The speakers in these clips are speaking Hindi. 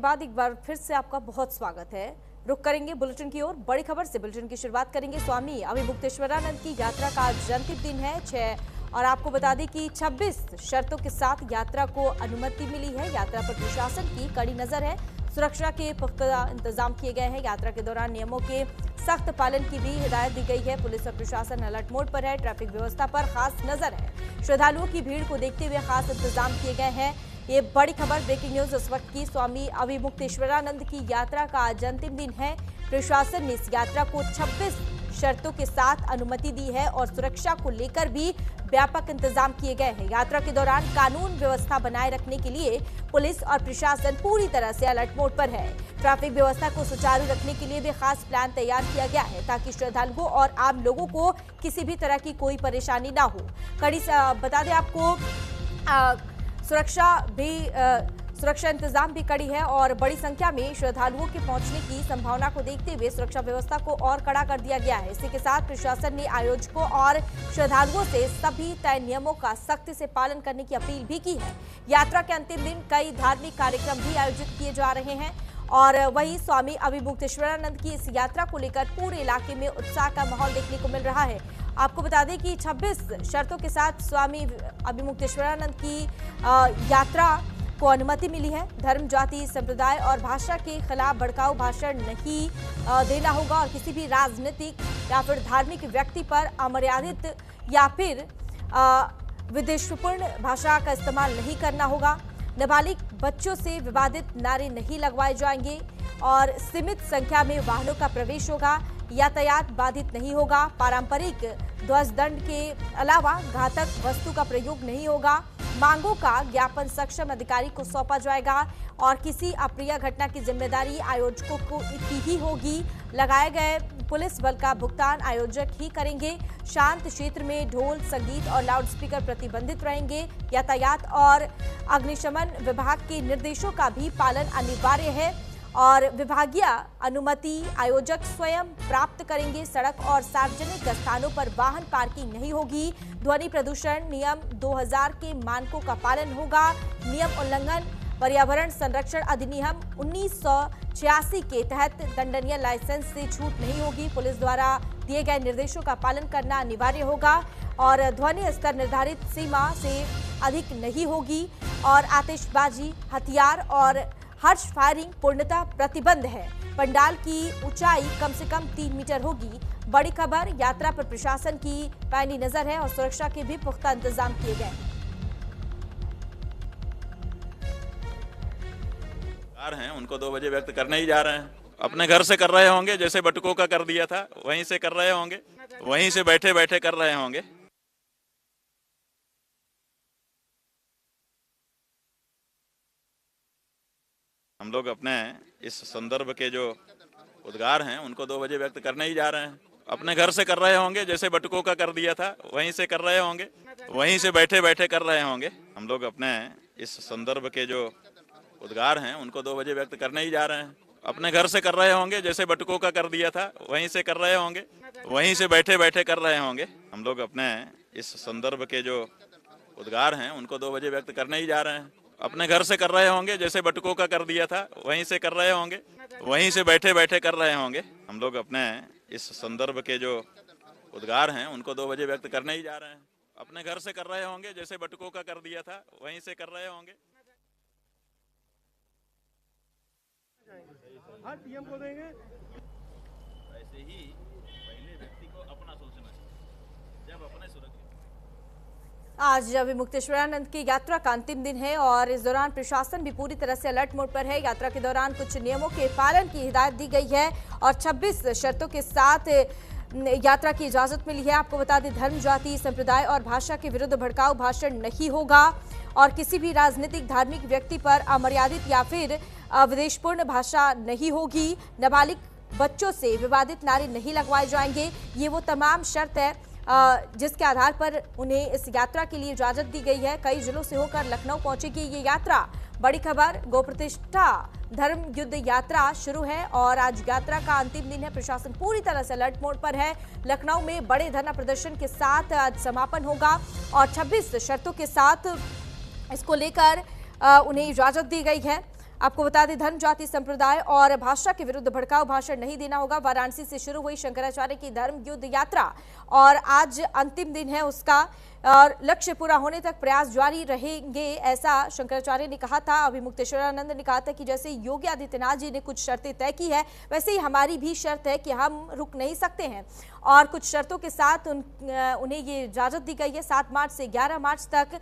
बाद एक बार फिर से आपका बहुत स्वागत है। रुक करेंगे बुलेटिन की ओर। बड़ी खबर से बुलेटिन की शुरुआत करेंगे। स्वामी अभिमुक्तेश्वरानंद की यात्रा का आज अंतिम दिन है 6 और आपको बता दें कि 26 शर्तों के साथ यात्रा को अनुमति मिली है। यात्रा पर प्रशासन की कड़ी नजर है। सुरक्षा के पुख्ता इंतजाम किए गए हैं। यात्रा के दौरान नियमों के सख्त पालन की भी हिदायत दी गई है। पुलिस और प्रशासन अलर्ट मोड पर है। ट्रैफिक व्यवस्था पर खास नजर है। श्रद्धालुओं की भीड़ को देखते हुए खास इंतजाम किए गए हैं। ये बड़ी खबर, ब्रेकिंग न्यूज इस वक्त की। स्वामी अभिमुक्तेश्वरानंद की यात्रा का आज अंतिम दिन है। प्रशासन ने इस यात्रा को 26 शर्तों के साथ अनुमति दी है और सुरक्षा को लेकर भी व्यापक इंतजाम किए गए हैं। यात्रा के दौरान कानून व्यवस्था बनाए रखने के लिए पुलिस और प्रशासन पूरी तरह से अलर्ट मोड पर है। ट्रैफिक व्यवस्था को सुचारू रखने के लिए भी खास प्लान तैयार किया गया है ताकि श्रद्धालुओं और आम लोगों को किसी भी तरह की कोई परेशानी ना हो। कड़ी बता दें आपको सुरक्षा इंतजाम भी कड़ी है और बड़ी संख्या में श्रद्धालुओं के पहुंचने की संभावना को देखते हुए सुरक्षा व्यवस्था को और कड़ा कर दिया गया है। इसी के साथ प्रशासन ने आयोजकों और श्रद्धालुओं से सभी तय नियमों का सख्ती से पालन करने की अपील भी की है। यात्रा के अंतिम दिन कई धार्मिक कार्यक्रम भी आयोजित किए जा रहे हैं और वहीं स्वामी अभिमुक्तेश्वरानंद की इस यात्रा को लेकर पूरे इलाके में उत्साह का माहौल देखने को मिल रहा है। आपको बता दें कि 26 शर्तों के साथ स्वामी अभिमुक्तेश्वरानंद की यात्रा को अनुमति मिली है। धर्म, जाति, संप्रदाय और भाषा के खिलाफ भड़काऊ भाषण नहीं देना होगा और किसी भी राजनीतिक या फिर धार्मिक व्यक्ति पर अमर्यादित या फिर विद्वेषपूर्ण भाषा का इस्तेमाल नहीं करना होगा। नाबालिग बच्चों से विवादित नारे नहीं लगवाए जाएंगे और सीमित संख्या में वाहनों का प्रवेश होगा। यातायात बाधित नहीं होगा। पारंपरिक ध्वज दंड के अलावा घातक वस्तु का प्रयोग नहीं होगा। मांगों का ज्ञापन सक्षम अधिकारी को सौंपा जाएगा और किसी अप्रिय घटना की जिम्मेदारी आयोजकों की ही होगी। लगाए गए पुलिस बल का भुगतान आयोजक ही करेंगे। शांत क्षेत्र में ढोल, संगीत और लाउडस्पीकर प्रतिबंधित रहेंगे। यातायात और अग्निशमन विभाग के निर्देशों का भी पालन अनिवार्य है और विभागीय अनुमति आयोजक स्वयं प्राप्त करेंगे। सड़क और सार्वजनिक स्थानों पर वाहन पार्किंग नहीं होगी। ध्वनि प्रदूषण नियम 2000 के मानकों का पालन होगा। नियम उल्लंघन पर्यावरण संरक्षण अधिनियम 1986 के तहत दंडनीय लाइसेंस से छूट नहीं होगी। पुलिस द्वारा दिए गए निर्देशों का पालन करना अनिवार्य होगा और ध्वनि स्तर निर्धारित सीमा से अधिक नहीं होगी और आतिशबाजी, हथियार और हर्ष फायरिंग पूर्णतः प्रतिबंध है। पंडाल की ऊंचाई कम से कम 3 मीटर होगी। बड़ी खबर, यात्रा पर प्रशासन की पैनी नजर है और सुरक्षा के भी पुख्ता इंतजाम किए गए हैं। उनको 2 बजे व्यक्त करने ही जा रहे हैं। अपने घर से कर रहे होंगे, जैसे बटुकों का कर दिया था वहीं से कर रहे होंगे, वहीं से बैठे बैठे कर रहे होंगे। हम लोग अपने इस संदर्भ के जो उद्गार हैं उनको 2 बजे व्यक्त करने ही जा रहे हैं। अपने घर से कर रहे होंगे, जैसे बटुकों का कर दिया था वहीं से कर रहे होंगे, वहीं से बैठे बैठे कर रहे होंगे। हम लोग अपने इस संदर्भ के जो उद्गार हैं उनको 2 बजे व्यक्त करने ही जा रहे हैं। अपने घर से कर रहे होंगे, जैसे बटुकों का कर दिया था वहीं से कर रहे होंगे, वहीं से बैठे बैठे कर रहे होंगे। हम लोग अपने इस संदर्भ के जो उद्गार हैं उनको 2 बजे व्यक्त करने ही जा रहे हैं। अपने घर से कर रहे होंगे, जैसे बटुकों का कर दिया था वहीं से कर रहे होंगे, वहीं से बैठे बैठे कर रहे होंगे। हम लोग अपने इस संदर्भ के जो उद्गार हैं उनको 2 बजे व्यक्त करने ही जा रहे हैं। अपने घर से कर रहे होंगे, जैसे बटुकों का कर दिया था वहीं से कर रहे होंगे। हर पीएम को देंगे। ऐसे ही पहले व्यक्ति को अपना सोचना चाहिए। जब अपने सुरक्षित आज अभिमुक्तेश्वरानंद की यात्रा का अंतिम दिन है और इस दौरान प्रशासन भी पूरी तरह से अलर्ट मोड पर है। यात्रा के दौरान कुछ नियमों के पालन की हिदायत दी गई है और 26 शर्तों के साथ यात्रा की इजाजत मिली है। आपको बता दें, धर्म, जाति, संप्रदाय और भाषा के विरुद्ध भड़काऊ भाषण नहीं होगा और किसी भी राजनीतिक धार्मिक व्यक्ति पर अमर्यादित या फिर विद्वेषपूर्ण भाषा नहीं होगी। नाबालिग बच्चों से विवादित नारे नहीं लगवाए जाएंगे। ये वो तमाम शर्त है जिसके आधार पर उन्हें इस यात्रा के लिए इजाजत दी गई है। कई जिलों से होकर लखनऊ पहुंचेगी ये यात्रा। बड़ी खबर, गौ प्रतिष्ठा धर्म युद्ध यात्रा शुरू है और आज यात्रा का अंतिम दिन है। प्रशासन पूरी तरह से अलर्ट मोड पर है। लखनऊ में बड़े धरना प्रदर्शन के साथ आज समापन होगा और 26 शर्तों के साथ इसको लेकर उन्हें इजाजत दी गई है। आपको बता दें, धर्म, जाति, संप्रदाय और भाषा के विरुद्ध भड़काऊ भाषण नहीं देना होगा। वाराणसी से शुरू हुई शंकराचार्य की धर्म युद्ध यात्रा और आज अंतिम दिन है उसका, और लक्ष्य पूरा होने तक प्रयास जारी रहेंगे, ऐसा शंकराचार्य ने कहा था। अभिमुक्तेश्वरानंद ने कहा था कि जैसे योगी आदित्यनाथ जी ने कुछ शर्तें तय की है, वैसे ही हमारी भी शर्त है कि हम रुक नहीं सकते हैं, और कुछ शर्तों के साथ उन्हें ये इजाजत दी गई है। 7 मार्च से 11 मार्च तक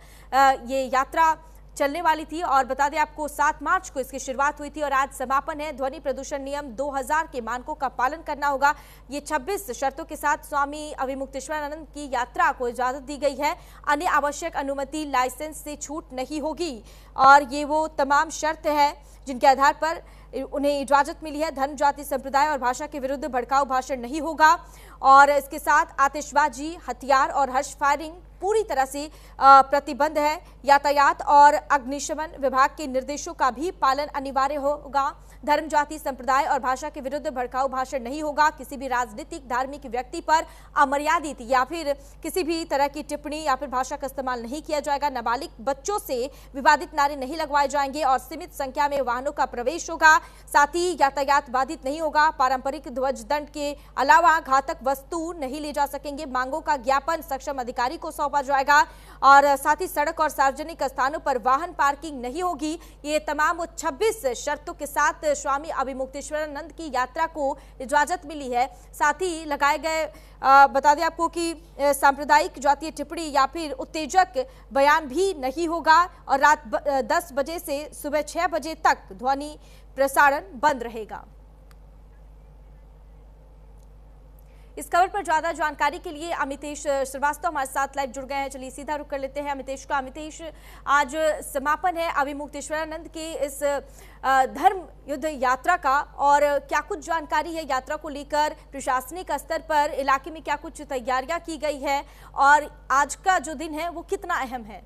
ये यात्रा चलने वाली थी, और बता दें आपको 7 मार्च को इसकी शुरुआत हुई थी और आज समापन है। ध्वनि प्रदूषण नियम 2000 के मानकों का पालन करना होगा। ये 26 शर्तों के साथ स्वामी अभिमुक्तेश्वरानंद की यात्रा को इजाजत दी गई है। अन्य आवश्यक अनुमति, लाइसेंस से छूट नहीं होगी, और ये वो तमाम शर्त है जिनके आधार पर उन्हें इजाजत मिली है। धर्म, जाति, संप्रदाय और भाषा के विरुद्ध भड़काऊ भाषण नहीं होगा, और इसके साथ आतिशबाजी, हथियार और हर्ष फायरिंग पूरी तरह से प्रतिबंध है। यातायात और अग्निशमन विभाग के निर्देशों का भी पालन अनिवार्य होगा। धर्म, जाति, संप्रदाय और भाषा के विरुद्ध भड़काऊ भाषण नहीं होगा। किसी भी राजनीतिक, धार्मिक व्यक्ति पर अमर्यादित या फिर किसी भी तरह की टिप्पणी या फिर भाषा का इस्तेमाल नहीं किया जाएगा। नाबालिग बच्चों से विवादित नारे नहीं लगवाए जाएंगे, और सीमित संख्या में वाहनों का प्रवेश होगा। साथ ही यातायात बाधित नहीं होगा। पारंपरिक ध्वज दंड के अलावा घातक वस्तु नहीं ले जा सकेंगे। मांगों का ज्ञापन सक्षम अधिकारी को सौंपा जाएगा, और साथ ही सड़क और सार्वजनिक स्थानों पर वाहन पार्किंग नहीं होगी। ये तमाम 26 शर्तों के साथ स्वामी अभिमुक्तेश्वरानंद की यात्रा को इजाजत मिली है। साथ ही लगाए गए बता दें आपको कि सांप्रदायिक, जातीय टिप्पणी या फिर उत्तेजक बयान भी नहीं होगा, और रात 10 बजे से सुबह 6 बजे तक ध्वनि प्रसारण बंद रहेगा। इस खबर पर ज्यादा जानकारी के लिए अमितेश श्रीवास्तव हमारे साथ लाइव जुड़ गए हैं। चलिए सीधा रुक कर लेते हैं अमितेश का। अमितेश, आज समापन है अभिमुक्तेश्वरानंद के इस धर्म युद्ध यात्रा का, और क्या कुछ जानकारी है यात्रा को लेकर? प्रशासनिक स्तर पर इलाके में क्या कुछ तैयारियां की गई है, और आज का जो दिन है वो कितना अहम है?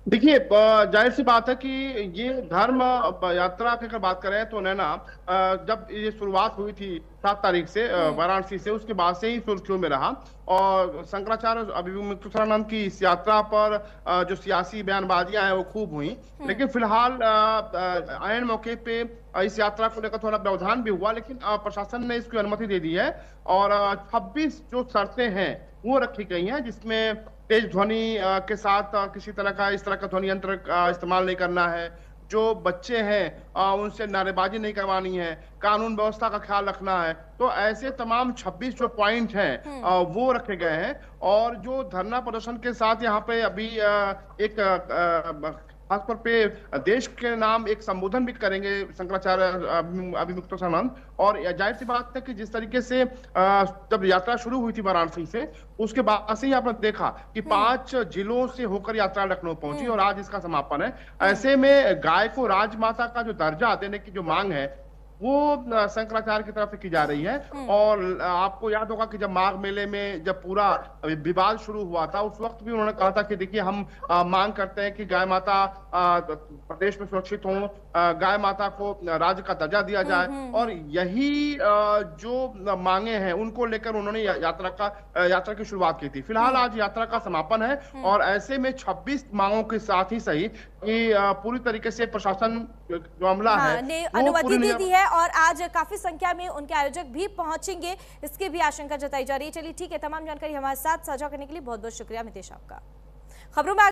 देखिए, जाहिर सी बात है कि ये धर्म यात्रा की अगर बात करें तो नैना, जब ये शुरुआत हुई थी 7 तारीख से वाराणसी से, उसके बाद से ही सुर्खियों में रहा। और शंकराचार्य अभिमुक्तेश्वरानंद की इस यात्रा पर जो सियासी बयानबाजियां हैं वो खूब हुई, लेकिन फिलहाल ऐन मौके पे इस यात्रा को लेकर थोड़ा व्यवधान भी हुआ, लेकिन प्रशासन ने इसकी अनुमति दे दी है। और 26 जो शर्तें हैं वो रखी गई हैं, जिसमें तेज ध्वनि के साथ किसी तरह का इस तरह का ध्वनि यंत्र इस्तेमाल नहीं करना है। जो बच्चे हैं उनसे नारेबाजी नहीं करवानी है। कानून व्यवस्था का ख्याल रखना है। तो ऐसे तमाम 26 जो पॉइंट हैं वो रखे गए हैं। और जो धरना प्रदर्शन के साथ यहाँ पे अभी एक खासतौर पे देश के नाम एक संबोधन भी करेंगे शंकराचार्य अभिमुक्तेश्वरानंद। और जाहिर सी बात है कि जिस तरीके से जब यात्रा शुरू हुई थी वाराणसी से, उसके बाद से ही आपने देखा कि 5 जिलों से होकर यात्रा लखनऊ पहुंची, और आज इसका समापन है। ऐसे में गाय को राजमाता का जो दर्जा देने की जो मांग है वो शंकराचार्य की तरफ से की जा रही है। और आपको याद होगा कि जब माघ मेले में जब पूरा विवाद शुरू हुआ था, उस वक्त भी उन्होंने कहा था कि देखिए, हम मांग करते हैं कि गाय माता प्रदेश में सुरक्षित हो, गाय माता को राज्य का दर्जा दिया जाए। और यही जो मांगे हैं उनको लेकर उन्होंने यात्रा की शुरुआत की थी। फिलहाल आज यात्रा का समापन है, और ऐसे में 26 मांगों के साथ ही सही कि पूरी तरीके से प्रशासन जो अमला है ने अनुमति दे दी है, और आज काफी संख्या में उनके आयोजक भी पहुंचेंगे, इसकी भी आशंका जताई जा रही है। चलिए ठीक है, तमाम जानकारी हमारे साथ साझा करने के लिए बहुत बहुत शुक्रिया अमितेश आपका। खबरों में